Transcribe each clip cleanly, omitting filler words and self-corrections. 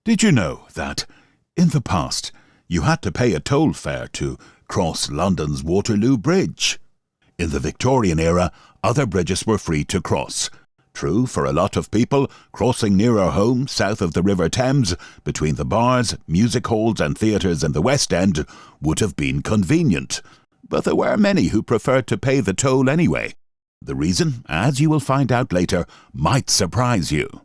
Did you know that, in the past, you had to pay a toll fare to cross London's Waterloo Bridge? In the Victorian era, other bridges were free to cross. True, for a lot of people, crossing nearer home, south of the River Thames, between the bars, music halls and theatres in the West End, would have been convenient. But there were many who preferred to pay the toll anyway. The reason, as you will find out later, might surprise you.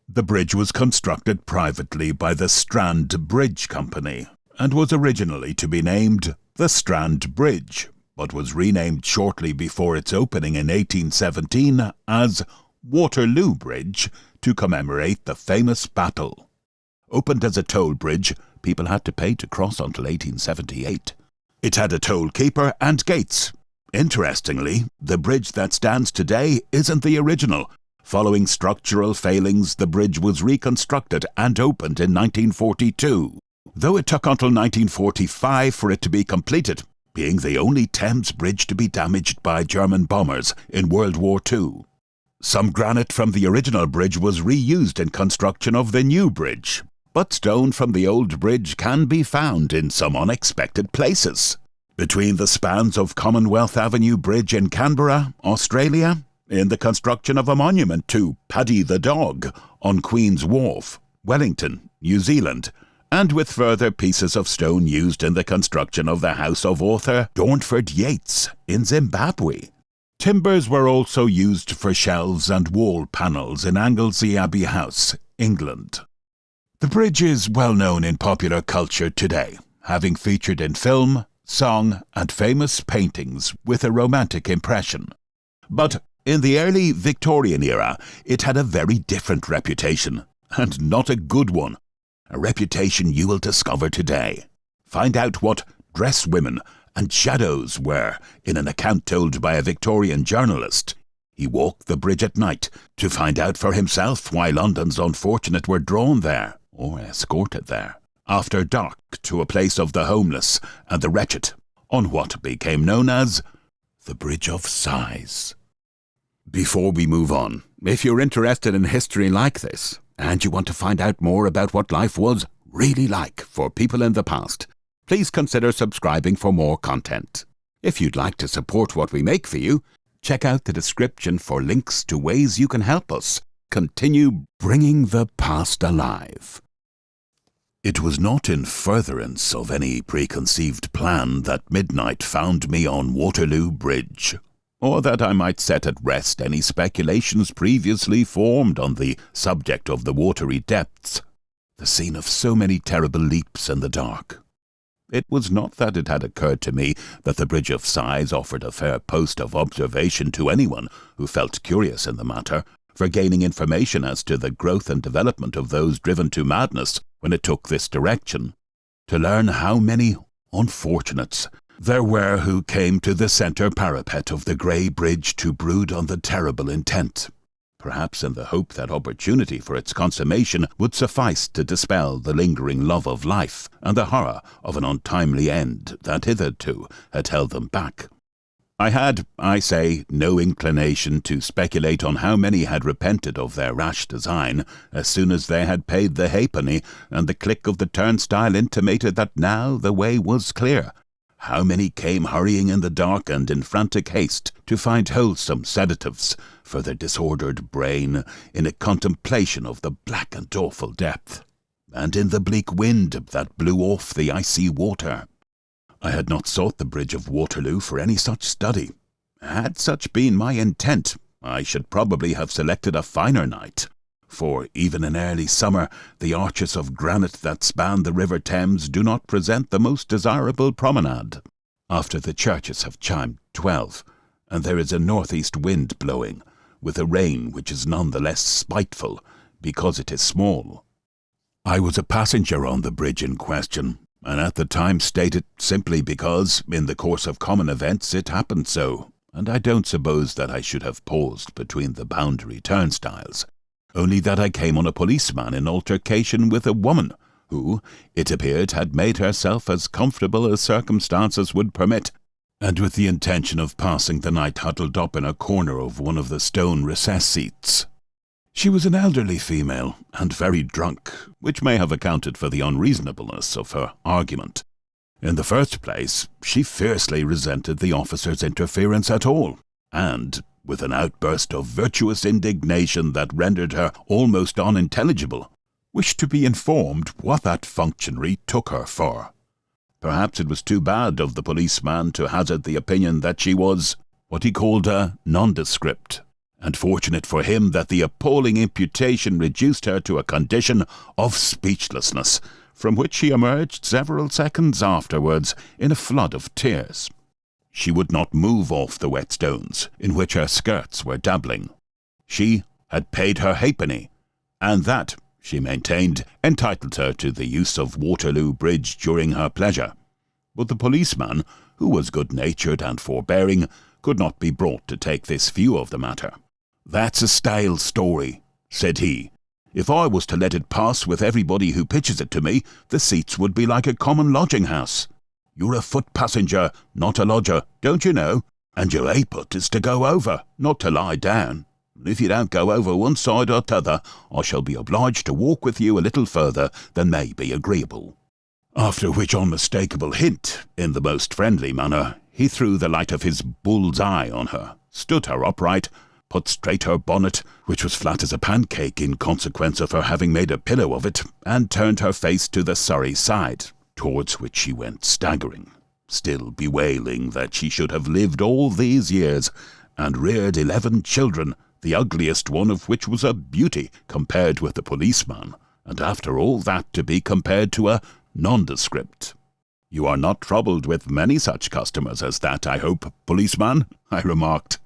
The bridge was constructed privately by the Strand Bridge Company and was originally to be named the Strand Bridge, but was renamed shortly before its opening in 1817 as Waterloo Bridge to commemorate the famous battle. Opened as a toll bridge, people had to pay to cross until 1878. It had a toll keeper and gates. Interestingly, the bridge that stands today isn't the original. Following structural failings, the bridge was reconstructed and opened in 1942, though it took until 1945 for it to be completed, being the only Thames bridge to be damaged by German bombers in World War II. Some granite from the original bridge was reused in construction of the new bridge, but stone from the old bridge can be found in some unexpected places. Between the spans of Commonwealth Avenue Bridge in Canberra, Australia, in the construction of a monument to Paddy the dog on Queen's Wharf, Wellington, New Zealand, and with further pieces of stone used in the construction of the house of author Dornford Yeats in Zimbabwe. Timbers were also used for shelves and wall panels in Anglesey Abbey House, England. The bridge is well known in popular culture today, having featured in film, song, and famous paintings with a romantic impression. But in the early Victorian era, it had a very different reputation, and not a good one. A reputation you will discover today. Find out what dress women and shadows were in an account told by a Victorian journalist. He walked the bridge at night to find out for himself why London's unfortunate were drawn there, or escorted there, after dark to a place of the homeless and the wretched, on what became known as the Bridge of Sighs. Before we move on, if you're interested in history like this, and you want to find out more about what life was really like for people in the past, please consider subscribing for more content. If you'd like to support what we make for you, check out the description for links to ways you can help us continue bringing the past alive. It was not in furtherance of any preconceived plan that midnight found me on Waterloo Bridge, or that I might set at rest any speculations previously formed on the subject of the watery depths, the scene of so many terrible leaps in the dark. It was not that it had occurred to me that the Bridge of Sighs offered a fair post of observation to anyone who felt curious in the matter, for gaining information as to the growth and development of those driven to madness when it took this direction, to learn how many unfortunates there were who came to the centre parapet of the grey bridge to brood on the terrible intent, perhaps in the hope that opportunity for its consummation would suffice to dispel the lingering love of life and the horror of an untimely end that hitherto had held them back. I had, I say, no inclination to speculate on how many had repented of their rash design as soon as they had paid the halfpenny and the click of the turnstile intimated that now the way was clear. How many came hurrying in the dark and in frantic haste to find wholesome sedatives for their disordered brain in a contemplation of the black and awful depth, and in the bleak wind that blew off the icy water. I had not sought the Bridge of Waterloo for any such study. Had such been my intent, I should probably have selected a finer night, for even in early summer the arches of granite that span the River Thames do not present the most desirable promenade. After the churches have chimed 12, and there is a northeast wind blowing, with a rain which is none the less spiteful because it is small. I was a passenger on the bridge in question, and at the time stated simply because, in the course of common events, it happened so, and I don't suppose that I should have paused between the boundary turnstiles, only that I came on a policeman in altercation with a woman who, it appeared, had made herself as comfortable as circumstances would permit, and with the intention of passing the night huddled up in a corner of one of the stone recess seats. She was an elderly female, and very drunk, which may have accounted for the unreasonableness of her argument. In the first place, she fiercely resented the officer's interference at all, and, with an outburst of virtuous indignation that rendered her almost unintelligible, wished to be informed what that functionary took her for. Perhaps it was too bad of the policeman to hazard the opinion that she was what he called a nondescript, and fortunate for him that the appalling imputation reduced her to a condition of speechlessness, from which she emerged several seconds afterwards in a flood of tears. She would not move off the wet stones, in which her skirts were dabbling. She had paid her halfpenny, and that, she maintained, entitled her to the use of Waterloo Bridge during her pleasure. But the policeman, who was good-natured and forbearing, could not be brought to take this view of the matter. "That's a stale story," said he. "If I was to let it pass with everybody who pitches it to me, the seats would be like a common lodging-house. You're a foot passenger, not a lodger, don't you know? And your aput is to go over, not to lie down. If you don't go over one side or t'other, I shall be obliged to walk with you a little further than may be agreeable." After which unmistakable hint, in the most friendly manner, he threw the light of his bull's eye on her, stood her upright, put straight her bonnet, which was flat as a pancake in consequence of her having made a pillow of it, and turned her face to the Surrey side, towards which she went staggering, still bewailing that she should have lived all these years, and reared 11 children, the ugliest one of which was a beauty compared with the policeman, and after all that to be compared to a nondescript. "You are not troubled with many such customers as that, I hope, policeman?" I remarked.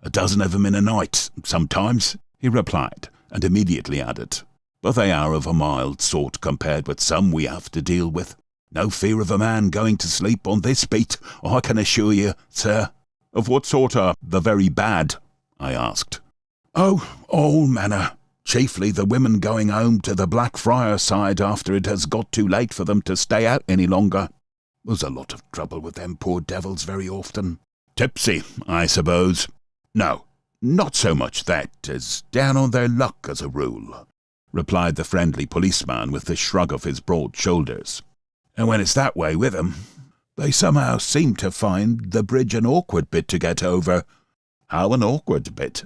"A dozen of 'em in a night, sometimes," he replied, and immediately added, "but they are of a mild sort compared with some we have to deal with. No fear of a man going to sleep on this beat, I can assure you, sir." "Of what sort are the very bad?" I asked. "Oh, all manner. Chiefly the women going home to the Blackfriars side after it has got too late for them to stay out any longer. There's a lot of trouble with them poor devils very often." "Tipsy, I suppose?" "No, not so much that, as down on their luck as a rule," replied the friendly policeman with a shrug of his broad shoulders. "And when it's that way with 'em, they somehow seem to find the bridge an awkward bit to get over." "How an awkward bit?"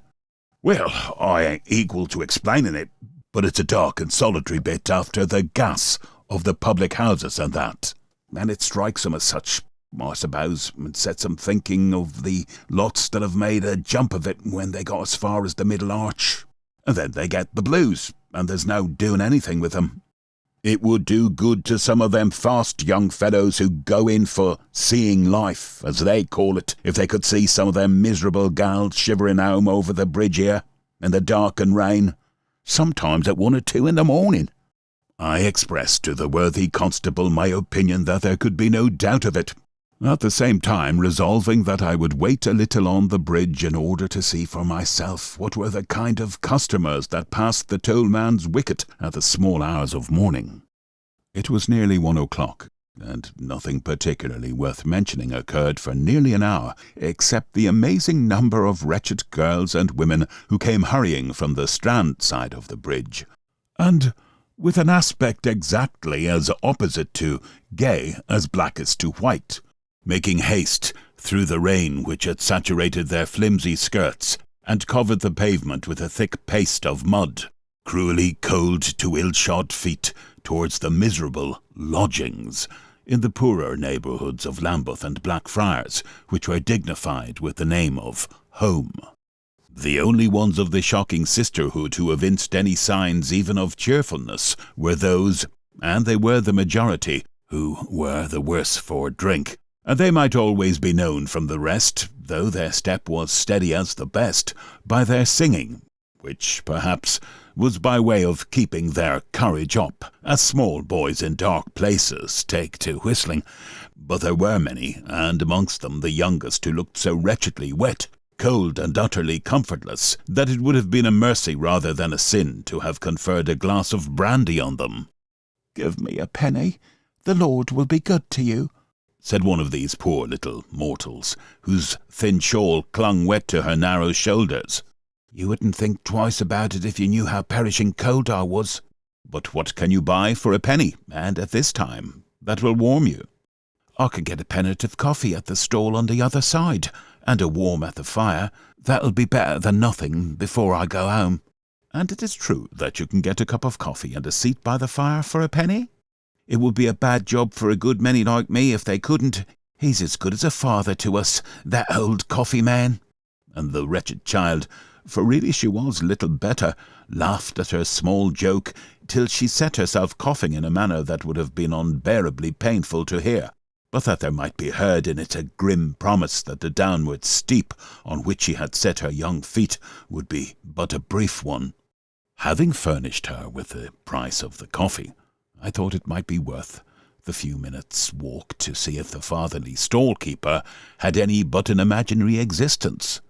"Well, I ain't equal to explaining it, but it's a dark and solitary bit after the gas of the public houses and that, and it strikes 'em as such, I suppose, and sets 'em thinking of the lots that have made a jump of it when they got as far as the middle arch, and then they get the blues, and there's no doing anything with 'em. It would do good to some of them fast young fellows who go in for seeing life, as they call it, if they could see some of them miserable gals shivering home over the bridge here, in the dark and rain, sometimes at 1 or 2 in the morning." I expressed to the worthy constable my opinion that there could be no doubt of it, at the same time resolving that I would wait a little on the bridge in order to see for myself what were the kind of customers that passed the tollman's wicket at the small hours of morning. It was nearly 1 o'clock, and nothing particularly worth mentioning occurred for nearly an hour, except the amazing number of wretched girls and women who came hurrying from the Strand side of the bridge, and with an aspect exactly as opposite to gay as black as to white, making haste through the rain which had saturated their flimsy skirts and covered the pavement with a thick paste of mud, cruelly cold to ill-shod feet towards the miserable lodgings in the poorer neighbourhoods of Lambeth and Blackfriars, which were dignified with the name of home. The only ones of the shocking sisterhood who evinced any signs even of cheerfulness were those, and they were the majority, who were the worse for drink, and they might always be known from the rest, though their step was steady as the best, by their singing, which, perhaps, was by way of keeping their courage up, as small boys in dark places take to whistling. But there were many, and amongst them the youngest, who looked so wretchedly wet, cold and utterly comfortless, that it would have been a mercy rather than a sin to have conferred a glass of brandy on them. "Give me a penny, the Lord will be good to you," said one of these poor little mortals, whose thin shawl clung wet to her narrow shoulders. You wouldn't think twice about it if you knew how perishing cold I was. But what can you buy for a penny, and at this time, that will warm you? I could get a pennyworth of coffee at the stall on the other side, and a warm at the fire. That'll be better than nothing before I go home. And it is true that you can get a cup of coffee and a seat by the fire for a penny? It would be a bad job for a good many like me if they couldn't. He's as good as a father to us, that old coffee man. And the wretched child, for really she was little better, laughed at her small joke till she set herself coughing in a manner that would have been unbearably painful to hear, but that there might be heard in it a grim promise that the downward steep on which she had set her young feet would be but a brief one. Having furnished her with the price of the coffee, I thought it might be worth the few minutes' walk to see if the fatherly stall-keeper had any but an imaginary existence.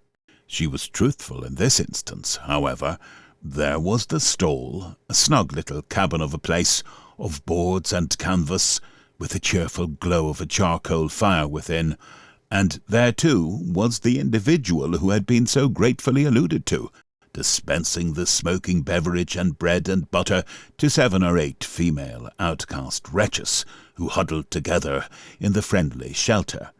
She was truthful in this instance, however. There was the stall, a snug little cabin of a place, of boards and canvas, with the cheerful glow of a charcoal fire within, and there, too, was the individual who had been so gratefully alluded to, dispensing the smoking beverage and bread and butter to 7 or 8 female outcast wretches who huddled together in the friendly shelter,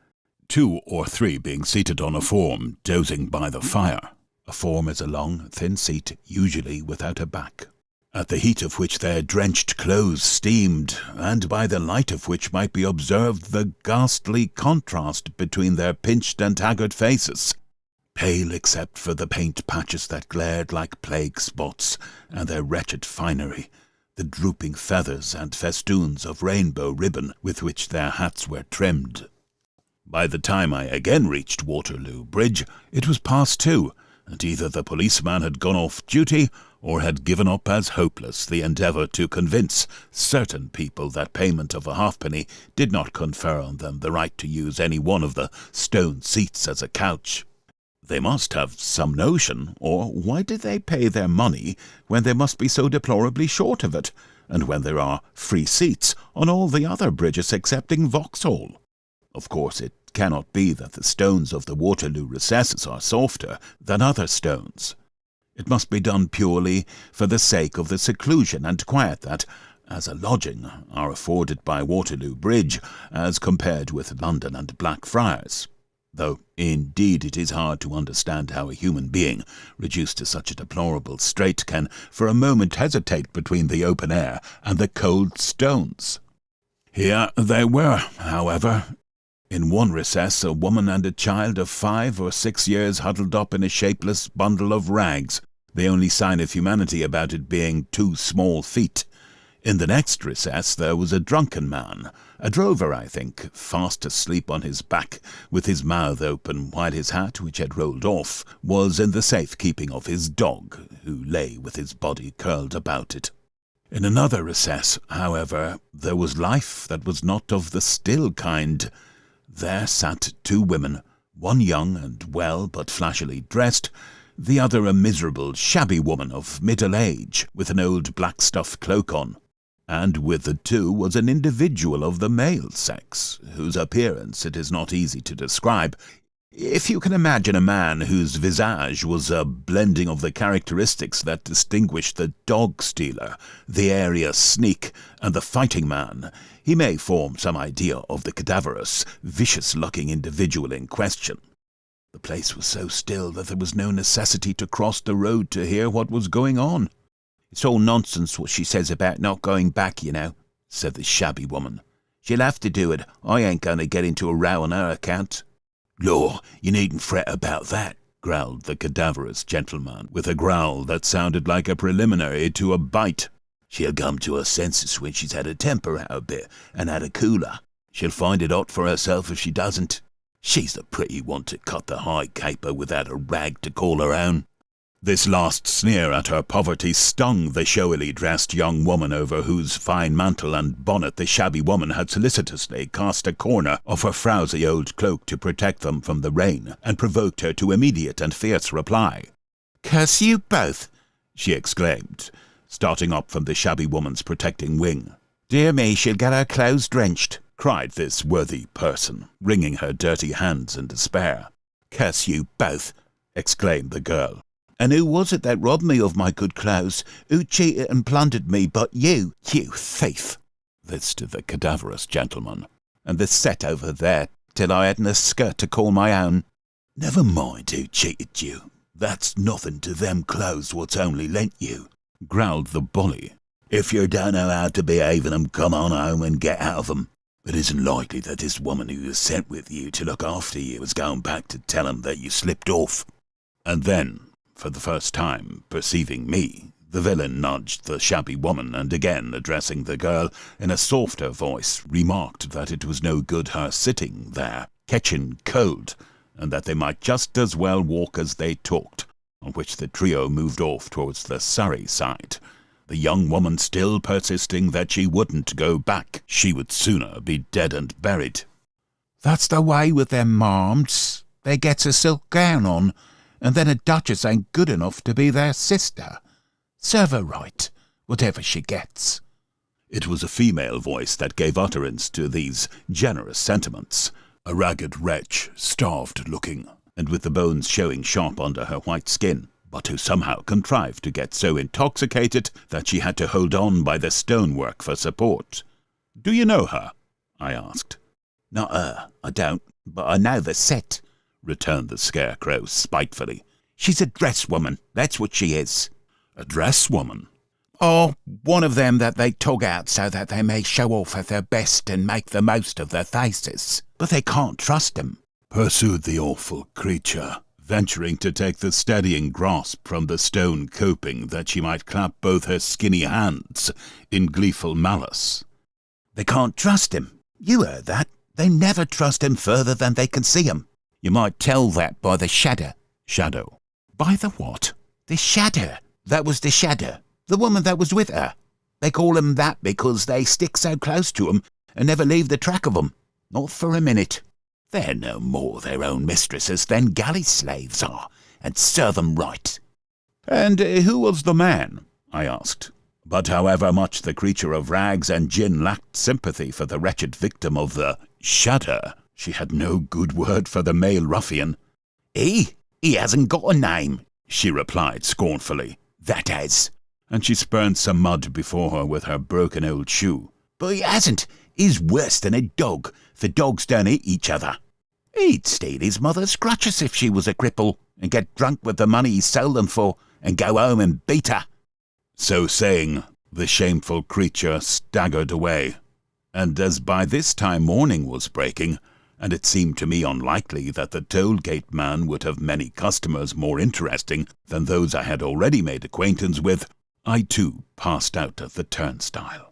2 or 3 being seated on a form, dozing by the fire. A form is a long, thin seat, usually without a back, at the heat of which their drenched clothes steamed, and by the light of which might be observed the ghastly contrast between their pinched and haggard faces, pale except for the paint patches that glared like plague spots, and their wretched finery, the drooping feathers and festoons of rainbow ribbon with which their hats were trimmed. By the time I again reached Waterloo Bridge, it was past 2, and either the policeman had gone off duty or had given up as hopeless the endeavour to convince certain people that payment of a halfpenny did not confer on them the right to use any one of the stone seats as a couch. They must have some notion, or why did they pay their money when they must be so deplorably short of it, and when there are free seats on all the other bridges excepting Vauxhall? Of course, it cannot be that the stones of the Waterloo recesses are softer than other stones. It must be done purely for the sake of the seclusion and quiet that, as a lodging, are afforded by Waterloo Bridge as compared with London and Blackfriars. Though, indeed, it is hard to understand how a human being, reduced to such a deplorable strait, can for a moment hesitate between the open air and the cold stones. Here they were, however. In one recess, a woman and a child of 5 or 6 years huddled up in a shapeless bundle of rags, the only sign of humanity about it being 2 small feet. In the next recess there was a drunken man, a drover, I think, fast asleep on his back, with his mouth open, while his hat, which had rolled off, was in the safe keeping of his dog, who lay with his body curled about it. In another recess, however, there was life that was not of the still kind. There sat 2 women, one young and well but flashily dressed, the other a miserable, shabby woman of middle age, with an old black stuff cloak on. And with the 2 was an individual of the male sex, whose appearance it is not easy to describe. If you can imagine a man whose visage was a blending of the characteristics that distinguish the dog-stealer, the area sneak, and the fighting man, he may form some idea of the cadaverous, vicious-looking individual in question. The place was so still that there was no necessity to cross the road to hear what was going on. "It's all nonsense what she says about not going back, you know," said the shabby woman. "She'll have to do it. I ain't going to get into a row on her account." "Law, you needn't fret about that," growled the cadaverous gentleman, with a growl that sounded like a preliminary to a bite. "She'll come to her senses when she's had her temper out a bit and had a cooler. She'll find it hot for herself if she doesn't. She's the pretty one to cut the high caper without a rag to call her own." This last sneer at her poverty stung the showily dressed young woman over whose fine mantle and bonnet the shabby woman had solicitously cast a corner of her frowsy old cloak to protect them from the rain, and provoked her to immediate and fierce reply. "Curse you both!" she exclaimed, starting up from the shabby woman's protecting wing. "Dear me, she'll get her clothes drenched," cried this worthy person, wringing her dirty hands in despair. "Curse you both!" exclaimed the girl. And who was it that robbed me of my good clothes? Who cheated and plundered me but you, you thief? This to the cadaverous gentleman. And this set over there, till I hadn't a skirt to call my own. Never mind who cheated you. That's nothing to them clothes what's only lent you, growled the bully. If you don't know how to behave in 'em, come on home and get out of 'em. It isn't likely that this woman who was sent with you to look after you is going back to tell 'em that you slipped off. And then, for the first time, perceiving me, the villain nudged the shabby woman and again addressing the girl in a softer voice, remarked that it was no good her sitting there, catching cold, and that they might just as well walk as they talked, on which the trio moved off towards the Surrey side, the young woman still persisting that she wouldn't go back. She would sooner be dead and buried. That's the way with them marms. They gets a silk gown on, and then a duchess ain't good enough to be their sister. Serve her right, whatever she gets. It was a female voice that gave utterance to these generous sentiments, a ragged wretch, starved-looking, and with the bones showing sharp under her white skin, but who somehow contrived to get so intoxicated that she had to hold on by the stonework for support. "Do you know her?" I asked. Not her, I don't, but I know the set, returned the Scarecrow spitefully. She's a dress woman, that's what she is. A dress woman? Oh, one of them that they tug out so that they may show off at their best and make the most of their faces. But they can't trust 'em, pursued the awful creature, venturing to take the steadying grasp from the stone coping that she might clap both her skinny hands in gleeful malice. They can't trust him. You heard that. They never trust him further than they can see him. You might tell that by the shadder. Shadow? By the what? The shadder. That was the shadder. The woman that was with her. They call 'em that because they stick so close to 'em and never leave the track of 'em. Not for a minute. They're no more their own mistresses than galley slaves are, and serve 'em right. And who was the man? I asked. But however much the creature of rags and gin lacked sympathy for the wretched victim of the shadder, she had no good word for the male ruffian. He hasn't got a name, she replied scornfully. That has. And she spurned some mud before her with her broken old shoe. But he hasn't. He's worse than a dog, for dogs don't eat each other. He'd steal his mother's crutches if she was a cripple, and get drunk with the money he sold them for, and go home and beat her. So saying, the shameful creature staggered away, and as by this time morning was breaking, and it seemed to me unlikely that the toll-gate man would have many customers more interesting than those I had already made acquaintance with, I too passed out of the turnstile.